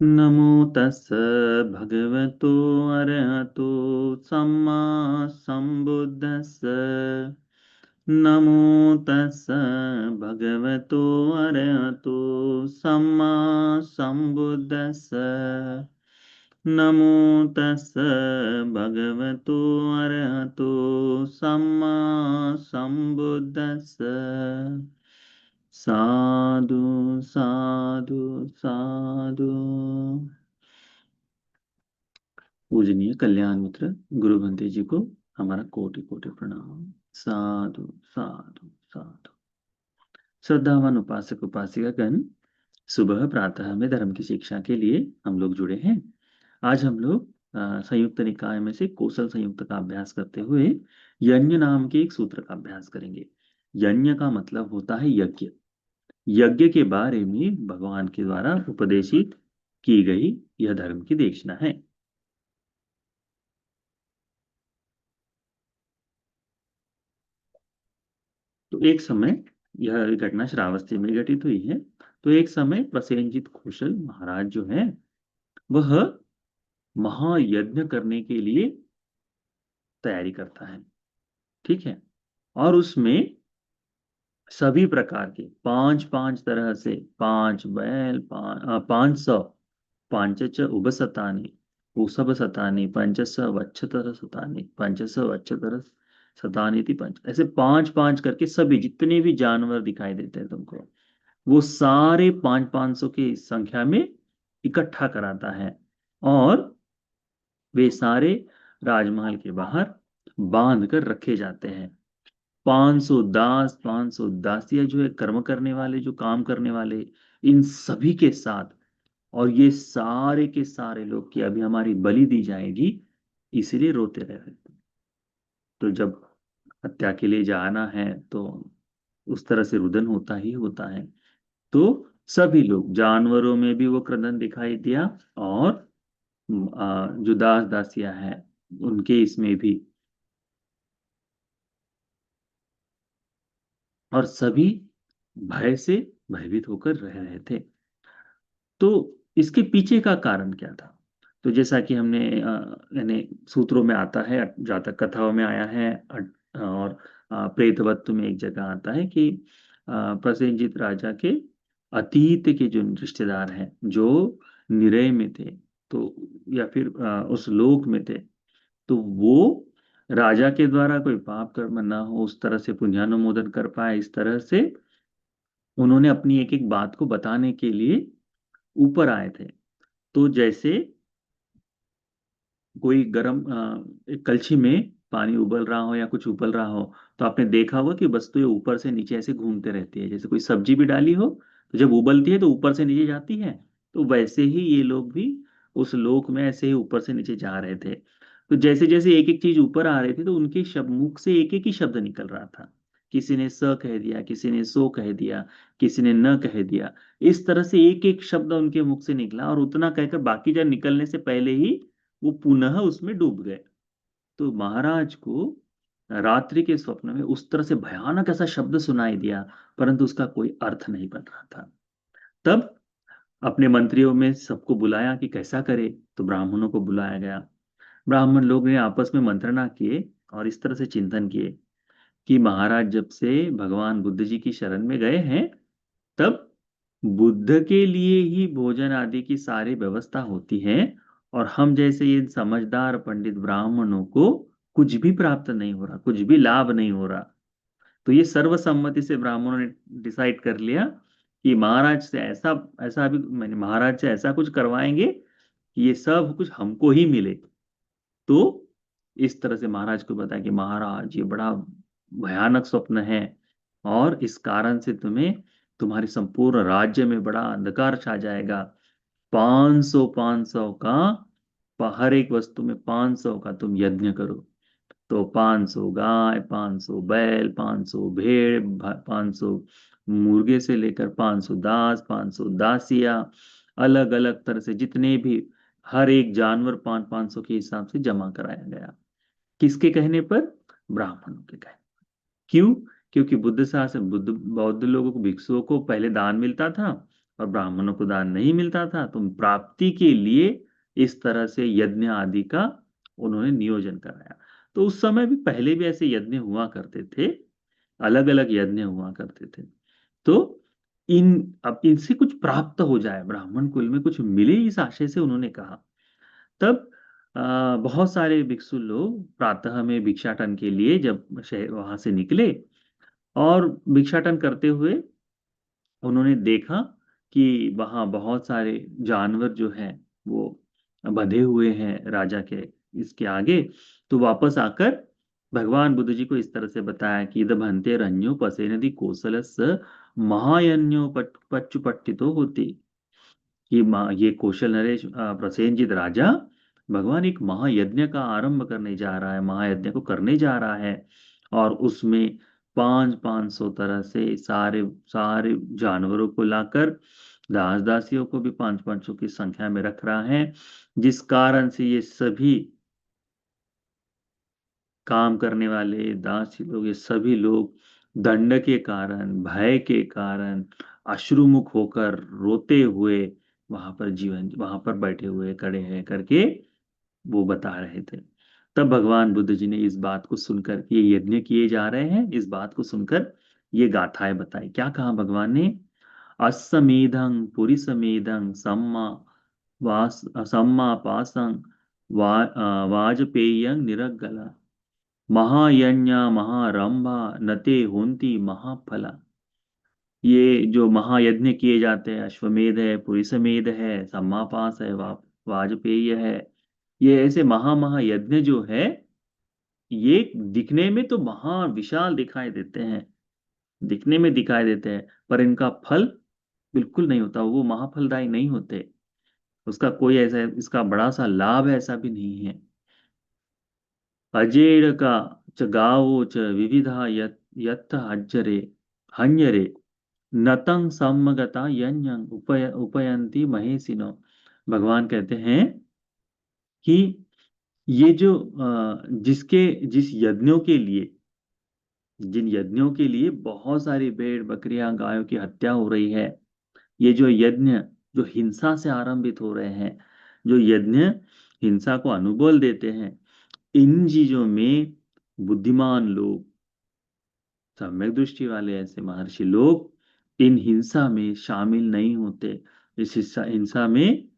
नमो तस् भगवतो अरहतो सम्मा सम्बुद्धस्स। नमो तस् भगवतो अरहतो सम्मा सम्बुद्धस्स। नमो तस् भगवतो अरहतो सम्मा सम्बुद्धस्स। साधु साधु साधु। पूजनीय कल्याण मित्र गुरु बंते जी को हमारा कोटि कोटि प्रणाम। साधु साधु साधु। श्रद्धावान उपासक उपासिका गण, सुबह प्रातः में धर्म की शिक्षा के लिए हम लोग जुड़े हैं। आज हम लोग संयुक्त निकाय में से कौशल संयुक्त का अभ्यास करते हुए यज्ञ नाम के एक सूत्र का अभ्यास करेंगे। यज्ञ का मतलब होता है यज्ञ। यज्ञ के बारे में भगवान के द्वारा उपदेशित की गई यह धर्म की देशना है। तो एक समय, यह घटना श्रावस्ती में घटित हुई है। तो एक समय प्रसेनजित कौशल महाराज जो है वह महायज्ञ करने के लिए तैयारी करता है। ठीक है। और उसमें सभी प्रकार के पांच पांच तरह से पांच बैल 500 पांचच उभसतानि ऊसभ सतानि पंचस वच्छतर सतानि पंचस वच्छतर सतानि थी पंच, ऐसे पांच पांच करके सभी जितने भी जानवर दिखाई देते हैं तुमको, वो सारे 500 की संख्या में इकट्ठा कराता है। और वे सारे राजमहल के बाहर बांध कर रखे जाते हैं। 500 दास 500 दासियां जो है, कर्म करने वाले, जो काम करने वाले, इन सभी के साथ। और ये सारे के सारे लोग कि अभी हमारी बलि दी जाएगी, इसीलिए रोते रहे। तो जब हत्या के लिए जाना है तो उस तरह से रुदन होता ही होता है। तो सभी लोग, जानवरों में भी वो क्रदन दिखाई दिया, और जो दास दासियां हैं उनके इसमें भी। और सभी भय से भयभीत होकर रह रहे थे। तो इसके पीछे का कारण क्या था? तो जैसा कि हमने यानी सूत्रों में आता है, जातक कथाओं में आया है, और प्रेतवत्व में एक जगह आता है कि प्रसेनजित राजा के अतीत के जो रिश्तेदार हैं, जो निरय में थे, तो या फिर उस लोक में थे, तो वो राजा के द्वारा कोई पाप कर्म ना हो, उस तरह से पुण्यानुमोदन कर पाए, इस तरह से उन्होंने अपनी एक एक बात को बताने के लिए ऊपर आए थे। तो जैसे कोई गर्म एक कलछी में पानी उबल रहा हो या कुछ उबल रहा हो, तो आपने देखा होगा कि वस्तुएं ऊपर से नीचे ऐसे घूमते रहती है। जैसे कोई सब्जी भी डाली हो, तो जब उबलती है तो ऊपर से नीचे जाती है। तो वैसे ही ये लोग भी उस लोक में ऐसे ही ऊपर से नीचे जा रहे थे। तो जैसे जैसे एक एक चीज ऊपर आ रही थी, तो उनके शब्द, मुख से एक एक ही शब्द निकल रहा था। किसी ने स कह दिया, किसी ने सो कह दिया, किसी ने न कह दिया। इस तरह से एक एक शब्द उनके मुख से निकला, और उतना कहकर बाकी जब निकलने से पहले ही वो पुनः उसमें डूब गए। तो महाराज को रात्रि के स्वप्न में उस तरह से भयानक ऐसा शब्द सुनाई दिया, परंतु उसका कोई अर्थ नहीं बन रहा था। तब अपने मंत्रियों में सबको बुलाया कि कैसा करे। तो ब्राह्मणों को बुलाया गया। ब्राह्मण लोग ने आपस में मंत्रणा किए और इस तरह से चिंतन किए कि महाराज जब से भगवान बुद्ध जी की शरण में गए हैं, तब बुद्ध के लिए ही भोजन आदि की सारी व्यवस्था होती है, और हम जैसे ये समझदार पंडित ब्राह्मणों को कुछ भी प्राप्त नहीं हो रहा, कुछ भी लाभ नहीं हो रहा। तो ये सर्वसम्मति से ब्राह्मणों ने डिसाइड कर लिया कि महाराज से ऐसा ऐसा भी, मैंने महाराज से ऐसा कुछ करवाएंगे कि ये सब कुछ हमको ही मिले। तो इस तरह से महाराज को बताया कि महाराज ये बड़ा भयानक स्वप्न है, और इस कारण से तुम्हें, तुम्हारे संपूर्ण राज्य में बड़ा अंधकार छा जाएगा। 500 का, हर एक वस्तु में 500 का तुम यज्ञ करो। तो 500 गाय, 500 बैल, 500 भेड़, 500 मुर्गे से लेकर 500 दास, 500 दासियां, अलग अलग तरह से जितने भी, हर एक जानवर 500 के हिसाब से जमा कराया गया। किसके कहने पर? ब्राह्मणों के कहने। क्यों? क्योंकि बुद्ध शासन, बुद्ध बौद्ध लोगों को, भिक्षुओं को पहले दान मिलता था, और ब्राह्मणों को दान नहीं मिलता था, तो प्राप्ति के लिए इस तरह से यज्ञ आदि का उन्होंने नियोजन कराया। तो उस समय भी, पहले भी ऐसे यज्ञ हुआ करते थे, अलग अलग यज्ञ हुआ करते थे। तो इन अब इनसे कुछ प्राप्त हो जाए, ब्राह्मण कुल में कुछ मिले, इस आशय से उन्होंने कहा। तब बहुत सारे भिक्षु लोग प्रातः में भिक्षाटन के लिए जब शहर वहां से निकले, और भिक्षाटन करते हुए उन्होंने देखा कि वहां बहुत सारे जानवर जो हैं वो बंधे हुए हैं राजा के इसके आगे। तो वापस आकर भगवान बुद्ध जी को इस तरह से बताया कि इद भन्ते रण्यो पसे नदी कौशलस महायन्यो पच्चुपट्टितो होती। ये कौशल नरेश प्रसेनजित राजा भगवान एक महायज्ञ का आरंभ करने जा रहा है, महायज्ञ को करने जा रहा है, और उसमें 500 तरह से सारे सारे जानवरों को लाकर दास दासियों को भी 500 की संख्या में रख रहा है, जिस कारण से ये सभी काम करने वाले दासी लोग, ये सभी लोग दंड के कारण, भय के कारण अश्रुमुख होकर रोते हुए वहां पर बैठे हुए खड़े हैं करके वो बता रहे थे। तब भगवान बुद्ध जी ने इस बात को सुनकर कि ये यज्ञ किए जा रहे हैं, इस बात को सुनकर ये गाथाएं बताई। क्या कहा भगवान ने? अस्समेधं पुरीसमेधं सम्मा पासं वाजपेयं निरग्गला महायज्ञ महारंभा नते होंती महाफला। ये जो महायज्ञ किए जाते हैं, अश्वमेध है, पुरीसमेध है, सम्मापास है, वाजपेय है, ये ऐसे महायज्ञ जो है, ये दिखने में तो महा विशाल दिखाई देते हैं, दिखने में दिखाई देते हैं, पर इनका फल बिल्कुल नहीं होता, वो महाफलदायी नहीं होते। उसका कोई ऐसा, इसका बड़ा सा लाभ ऐसा भी नहीं है। अजेर का च गावो च विविधा यत्थ हज्जरे हन्यरे नतं सम्मगता यन्यं उपयंती महेशिनो। भगवान कहते हैं कि ये जो जिस यज्ञों के लिए, जिन यज्ञों के लिए बहुत सारी भेड़ बकरियां गायों की हत्या हो रही है, ये जो यज्ञ जो हिंसा से आरंभित हो रहे हैं, जो यज्ञ हिंसा को अनुबल देते हैं, इन चीजों में बुद्धिमान लोग, सम्यक दृष्टि वाले ऐसे महर्षि लोग इन हिंसा में शामिल नहीं होते, इस हिंसा में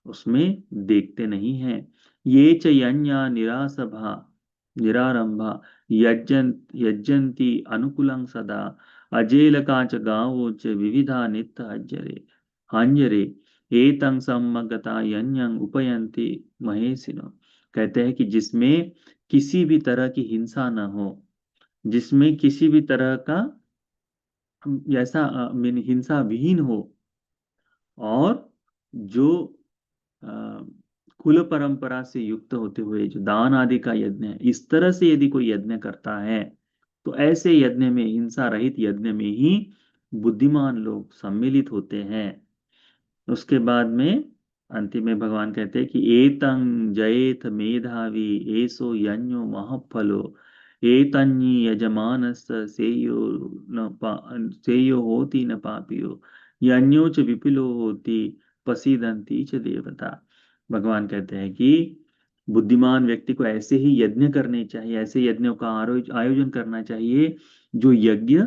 उसमें देखते नहीं हैं। ये च यज्ञा निरासभा निरारंभा यज्जन्ति अनुकूलं सदा अजेलका च गावो च विविधा नित्य हंजरे एतं सम्मगता यज्ञं उपयन्ति महेशिनो। कहते हैं कि जिसमें किसी भी तरह की हिंसा न हो, जिसमें किसी भी तरह का ऐसा हिंसा विहीन हो, और जो अ, कुल परंपरा से युक्त होते हुए जो दान आदि का यज्ञ है, इस तरह से यदि कोई यज्ञ करता है, तो ऐसे यज्ञ में, हिंसा रहित यज्ञ में ही बुद्धिमान लोग सम्मिलित होते हैं। उसके बाद में अंतिम में भगवान कहते हैं कि एतं जयेत मेधावी एसो यज्ञो महफलो एतन्यि यजमानस् सेयो न सेयो होती न पापियो यज्ञो च विपिलो होती पसीदंती च देवता। भगवान कहते हैं कि बुद्धिमान व्यक्ति को ऐसे ही यज्ञ करने चाहिए, ऐसे यज्ञों का आयोजन करना चाहिए जो यज्ञ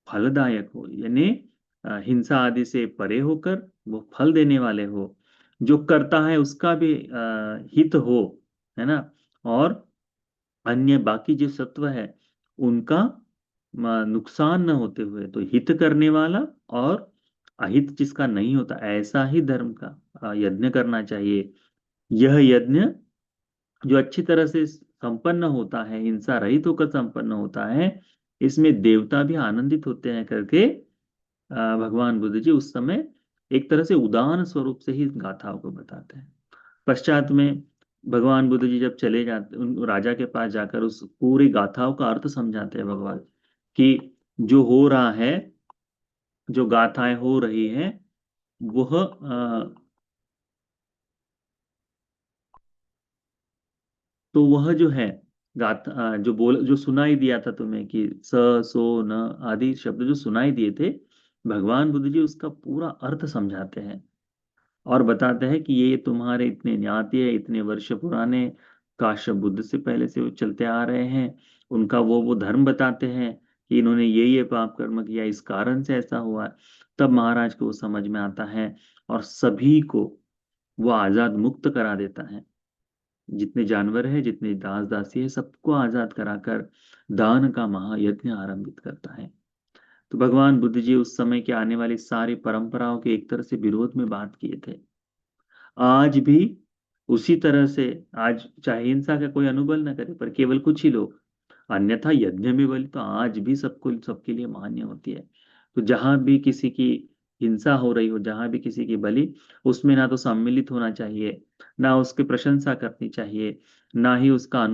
फलदायक हो, यानी हिंसा आदि से परे होकर वो फल देने वाले हो, जो करता है उसका भी हित हो, है ना, और अन्य बाकी जो सत्व है उनका नुकसान न होते हुए, तो हित करने वाला और अहित जिसका नहीं होता, ऐसा ही धर्म का यज्ञ करना चाहिए। यह यज्ञ जो अच्छी तरह से संपन्न होता है, हिंसा रहित होकर संपन्न होता है, इसमें देवता भी आनंदित होते हैं करके भगवान बुद्ध जी उस समय एक तरह से उदाहरण स्वरूप से ही इस गाथाओं को बताते हैं। पश्चात में भगवान बुद्ध जी जब चले जाते, उन राजा के पास जाकर उस पूरी गाथाओं का अर्थ समझाते हैं भगवान, कि जो हो रहा है, जो गाथाएं हो रही हैं, वह तो वह जो है गाथा, जो सुनाई दिया था तुम्हें कि स सो न आदि शब्द जो सुनाई दिए थे, भगवान बुद्ध जी उसका पूरा अर्थ समझाते हैं और बताते हैं कि ये तुम्हारे इतने ज्ञाति है, इतने वर्ष पुराने, काश्यप बुद्ध से पहले से वो चलते आ रहे हैं। उनका वो धर्म बताते हैं कि इन्होंने ये पाप कर्म किया, इस कारण से ऐसा हुआ है। तब महाराज को वो समझ में आता है और सभी को वो आजाद मुक्त करा देता है। जितने जानवर है, जितने दास दासी है, सबको आजाद कराकर दान का महायज्ञ आरंभित करता है। तो भगवान बुद्ध जी उस समय के आने वाली सारी परंपराओं के एक तरह से विरोध में बात किए थे। आज भी उसी तरह से, आज चाहे हिंसा का कोई अनुबल न करे पर केवल कुछ ही लोग, अन्यथा यज्ञ में बलि तो आज भी सबको सबके लिए मान्य होती है। तो जहां भी किसी की हिंसा हो रही हो, जहां भी किसी की बलि, उसमें ना तो सम्मिलित होना चाहिए, ना उसकी प्रशंसा करनी चाहिए, ना ही उसका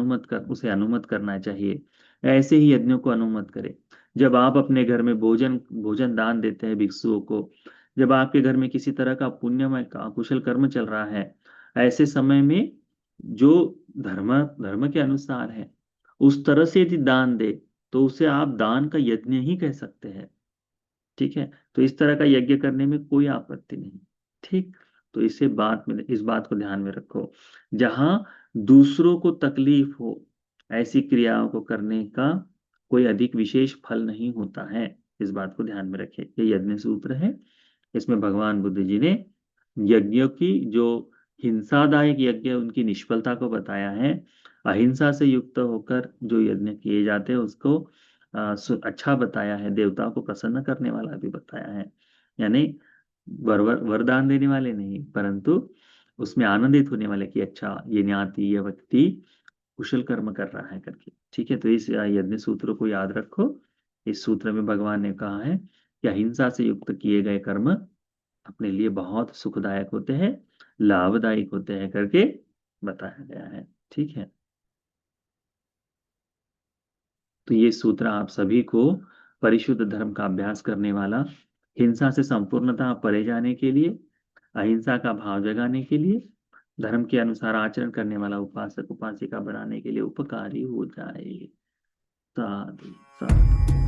उसे अनुमत करना चाहिए। ऐसे ही यज्ञों को अनुमत करें। जब आप अपने घर में भोजन भोजन दान देते हैं भिक्षुओं को, जब आपके घर में किसी तरह का पुण्यमय का कुशल कर्म चल रहा है, ऐसे समय में जो धर्म धर्म के अनुसार है उस तरह से यदि दान दे तो उसे आप दान का यज्ञ ही कह सकते हैं। ठीक है, तो इस तरह का यज्ञ करने में कोई आपत्ति नहीं। ठीक, तो इस बात को ध्यान में रखो। जहां दूसरों को तकलीफ हो, ऐसी क्रियाओं को करने का कोई अधिक विशेष फल नहीं होता है। इस बात को ध्यान में रखें। ये यज्ञ सूत्र है। इसमें भगवान बुद्ध जी ने यज्ञों की जो हिंसादायक यज्ञ उनकी निष्फलता को बताया है। अहिंसा से युक्त होकर जो यज्ञ किए जाते हैं उसको अच्छा बताया है। देवताओं को प्रसन्न करने वाला भी बताया है। यानी वरदान देने वाले नहीं, परंतु उसमें आनंदित होने वाले कि अच्छा ये ज्ञाति ये व्यक्ति कुशल कर्म कर रहा है करके। ठीक है, तो इस यज्ञ सूत्र को याद रखो। इस सूत्र में भगवान ने कहा है कि अहिंसा से युक्त किए गए कर्म अपने लिए बहुत सुखदायक होते हैं, लाभदायक होते हैं करके बताया गया है। ठीक है, तो ये सूत्र आप सभी को परिशुद्ध धर्म का अभ्यास करने वाला, हिंसा से संपूर्णतः परे जाने के लिए, अहिंसा का भाव जगाने के लिए, धर्म के अनुसार आचरण करने वाला उपासक उपासिका बनाने के लिए उपकारी हो जाए। साधु साधु।